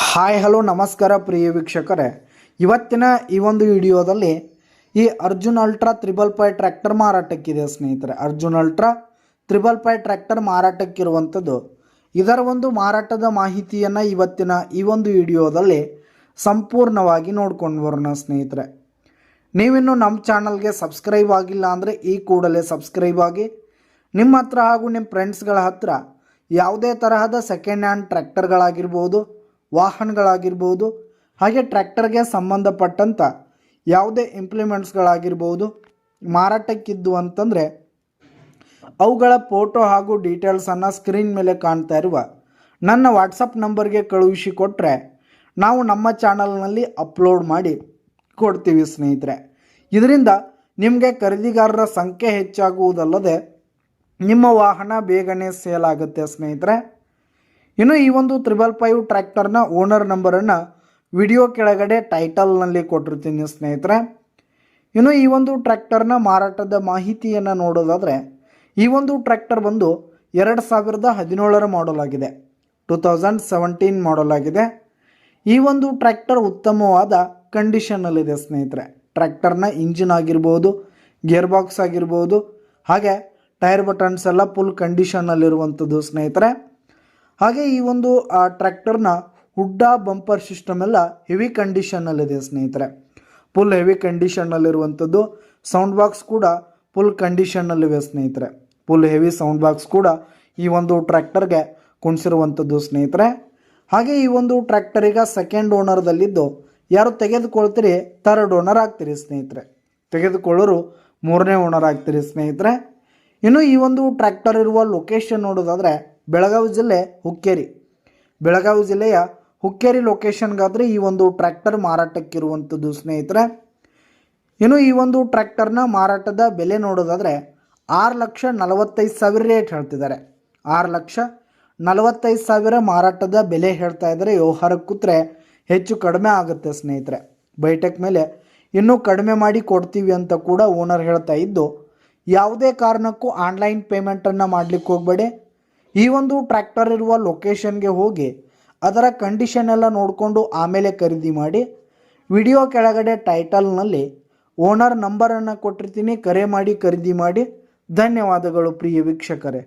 Hi hello ನಮಸ್ಕಾರ ಪ್ರಿಯ ವೀಕ್ಷಕರೇ, ಇವತ್ತಿನ ಈ ಒಂದು ವಿಡಿಯೋದಲ್ಲಿ ಈ ಅರ್ಜುನ್ ಅಲ್ಟ್ರಾ 555 ಟ್ರ್ಯಾಕ್ಟರ್ ಮಾರಾಟಕ್ಕಿದೆ ಸ್ನೇಹಿತರೆ. ಅರ್ಜುನ್ ಅಲ್ಟ್ರಾ 555 ಟ್ರ್ಯಾಕ್ಟರ್ ಮಾರಾಟಕ್ಕಿರುವಂಥದ್ದು. ಇದರ ಒಂದು ಮಾರಾಟದ ಮಾಹಿತಿಯನ್ನು ಇವತ್ತಿನ ಈ ಒಂದು ವಿಡಿಯೋದಲ್ಲಿ ಸಂಪೂರ್ಣವಾಗಿ ನೋಡ್ಕೊಂಡು ಬರೋಣ ಸ್ನೇಹಿತರೆ. ನೀವಿನ್ನು ನಮ್ಮ ಚಾನಲ್ಗೆ ಸಬ್ಸ್ಕ್ರೈಬ್ ಆಗಿಲ್ಲ ಅಂದರೆ ಈ ಕೂಡಲೇ ಸಬ್ಸ್ಕ್ರೈಬ್ ಆಗಿ. ನಿಮ್ಮ ಹತ್ರ ಹಾಗೂ ನಿಮ್ಮ ಫ್ರೆಂಡ್ಸ್ಗಳ ಹತ್ರ ಯಾವುದೇ ತರಹದ ಸೆಕೆಂಡ್ ಹ್ಯಾಂಡ್ ಟ್ರ್ಯಾಕ್ಟರ್ಗಳಾಗಿರ್ಬೋದು, ವಾಹನಗಳಾಗಿರ್ಬೋದು, ಹಾಗೆ ಟ್ರ್ಯಾಕ್ಟರ್ಗೆ ಸಂಬಂಧಪಟ್ಟಂಥ ಯಾವುದೇ ಇಂಪ್ಲಿಮೆಂಟ್ಸ್ಗಳಾಗಿರ್ಬೋದು ಮಾರಾಟಕ್ಕಿದ್ದು ಅಂತಂದರೆ ಅವುಗಳ ಫೋಟೋ ಹಾಗೂ ಡೀಟೇಲ್ಸನ್ನು ಸ್ಕ್ರೀನ್ ಮೇಲೆ ಕಾಣ್ತಾ ಇರುವ ನನ್ನ ವಾಟ್ಸಪ್ ನಂಬರ್ಗೆ ಕಳುಹಿಸಿ ಕೊಟ್ಟರೆ ನಾವು ನಮ್ಮ ಚಾನಲ್ನಲ್ಲಿ ಅಪ್ಲೋಡ್ ಮಾಡಿ ಕೊಡ್ತೀವಿ ಸ್ನೇಹಿತರೆ. ಇದರಿಂದ ನಿಮಗೆ ಖರೀದಿಗಾರರ ಸಂಖ್ಯೆ ಹೆಚ್ಚಾಗುವುದಲ್ಲದೆ ನಿಮ್ಮ ವಾಹನ ಬೇಗನೆ ಸೇಲ್ ಆಗುತ್ತೆ ಸ್ನೇಹಿತರೆ. ಇನ್ನು ಈ ಒಂದು 555 ಟ್ರ್ಯಾಕ್ಟರ್ನ ಓನರ್ ನಂಬರನ್ನು ವಿಡಿಯೋ ಕೆಳಗಡೆ ಟೈಟಲ್ನಲ್ಲಿ ಕೊಟ್ಟಿರ್ತೀನಿ ಸ್ನೇಹಿತರೆ. ಇನ್ನು ಈ ಒಂದು ಟ್ರ್ಯಾಕ್ಟರ್ನ ಮಾರಾಟದ ಮಾಹಿತಿಯನ್ನು ನೋಡೋದಾದರೆ ಈ ಒಂದು ಟ್ರ್ಯಾಕ್ಟರ್ ಬಂದು 2017 ಮಾಡಲ್ ಆಗಿದೆ, 2017 ಮಾಡಲ್ ಆಗಿದೆ. ಈ ಒಂದು ಟ್ರ್ಯಾಕ್ಟರ್ ಉತ್ತಮವಾದ ಕಂಡೀಷನ್ನಲ್ಲಿದೆ ಸ್ನೇಹಿತರೆ. ಟ್ರ್ಯಾಕ್ಟರ್ನ ಇಂಜಿನ್ ಆಗಿರ್ಬೋದು, ಗೇರ್ ಬಾಕ್ಸ್ ಆಗಿರ್ಬೋದು, ಹಾಗೆ ಟೈರ್ ಬಟನ್ಸ್ ಎಲ್ಲ ಫುಲ್ ಕಂಡೀಷನ್ನಲ್ಲಿರುವಂಥದ್ದು ಸ್ನೇಹಿತರೆ. ಹಾಗೆ ಈ ಒಂದು ಟ್ರ್ಯಾಕ್ಟರ್ನ ಹುಡ್ಡ ಬಂಪರ್ ಸಿಸ್ಟಮ್ ಎಲ್ಲ ಹೆವಿ ಕಂಡೀಷನ್ನಲ್ಲಿದೆ ಸ್ನೇಹಿತರೆ. ಫುಲ್ ಹೆವಿ ಕಂಡೀಷನ್ನಲ್ಲಿರುವಂಥದ್ದು. ಸೌಂಡ್ ಬಾಕ್ಸ್ ಕೂಡ ಫುಲ್ ಕಂಡೀಷನ್ನಲ್ಲಿವೆ ಸ್ನೇಹಿತರೆ. ಫುಲ್ ಹೆವಿ ಸೌಂಡ್ ಬಾಕ್ಸ್ ಕೂಡ ಈ ಒಂದು ಟ್ರ್ಯಾಕ್ಟರ್ಗೆ ಕುಣಿಸಿರುವಂಥದ್ದು ಸ್ನೇಹಿತರೆ. ಹಾಗೆ ಈ ಒಂದು ಟ್ರ್ಯಾಕ್ಟರಿಗೆ ಸೆಕೆಂಡ್ ಓನರ್ದಲ್ಲಿದ್ದು ಯಾರು ತೆಗೆದುಕೊಳ್ತೀರಿ ಥರ್ಡ್ ಓನರ್ ಆಗ್ತೀರಿ ಸ್ನೇಹಿತರೆ. ತೆಗೆದುಕೊಳ್ಳೋರು 3ನೇ ಓನರ್ ಆಗ್ತೀರಿ ಸ್ನೇಹಿತರೆ. ಇನ್ನು ಈ ಒಂದು ಟ್ರ್ಯಾಕ್ಟರ್ ಇರುವ ಲೊಕೇಶನ್ ನೋಡೋದಾದರೆ ಬೆಳಗಾವಿ ಜಿಲ್ಲೆ ಹುಕ್ಕೇರಿ, ಬೆಳಗಾವಿ ಜಿಲ್ಲೆಯ ಹುಕ್ಕೇರಿ ಲೊಕೇಶನ್ಗಾದರೆ ಈ ಒಂದು ಟ್ರ್ಯಾಕ್ಟರ್ ಮಾರಾಟಕ್ಕಿರುವಂಥದ್ದು ಸ್ನೇಹಿತರೆ. ಇನ್ನು ಈ ಒಂದು ಟ್ರ್ಯಾಕ್ಟರ್ನ ಮಾರಾಟದ ಬೆಲೆ ನೋಡೋದಾದರೆ 6,45,000 ರೇಟ್ ಹೇಳ್ತಿದ್ದಾರೆ. 6,45,000 ಮಾರಾಟದ ಬೆಲೆ ಹೇಳ್ತಾ ಇದ್ದಾರೆ. ವ್ಯವಹಾರಕ್ಕೆ ಕೂತ್ರೆ ಹೆಚ್ಚು ಕಡಿಮೆ ಆಗುತ್ತೆ ಸ್ನೇಹಿತರೆ. ಬೈಟೆಕ್ ಮೇಲೆ ಇನ್ನೂ ಕಡಿಮೆ ಮಾಡಿ ಕೊಡ್ತೀವಿ ಅಂತ ಕೂಡ ಓನರ್ ಹೇಳ್ತಾ ಇದ್ದು, ಯಾವುದೇ ಕಾರಣಕ್ಕೂ ಆನ್ಲೈನ್ ಪೇಮೆಂಟನ್ನು ಮಾಡಲಿಕ್ಕೆ ಹೋಗಬೇಡಿ. ಈ ಒಂದು ಟ್ರ್ಯಾಕ್ಟರ್ ಇರುವ ಲೊಕೇಶನ್ಗೆ ಹೋಗಿ ಅದರ ಕಂಡೀಷನ್ ಎಲ್ಲ ನೋಡಿಕೊಂಡು ಆಮೇಲೆ ಖರೀದಿ ಮಾಡಿ. ವಿಡಿಯೋ ಕೆಳಗಡೆ ಟೈಟಲ್ನಲ್ಲಿ ಓನರ್ ನಂಬರನ್ನು ಕೊಟ್ಟಿರ್ತೀನಿ, ಕರೆ ಮಾಡಿ ಖರೀದಿ ಮಾಡಿ. ಧನ್ಯವಾದಗಳು ಪ್ರಿಯ ವೀಕ್ಷಕರೇ.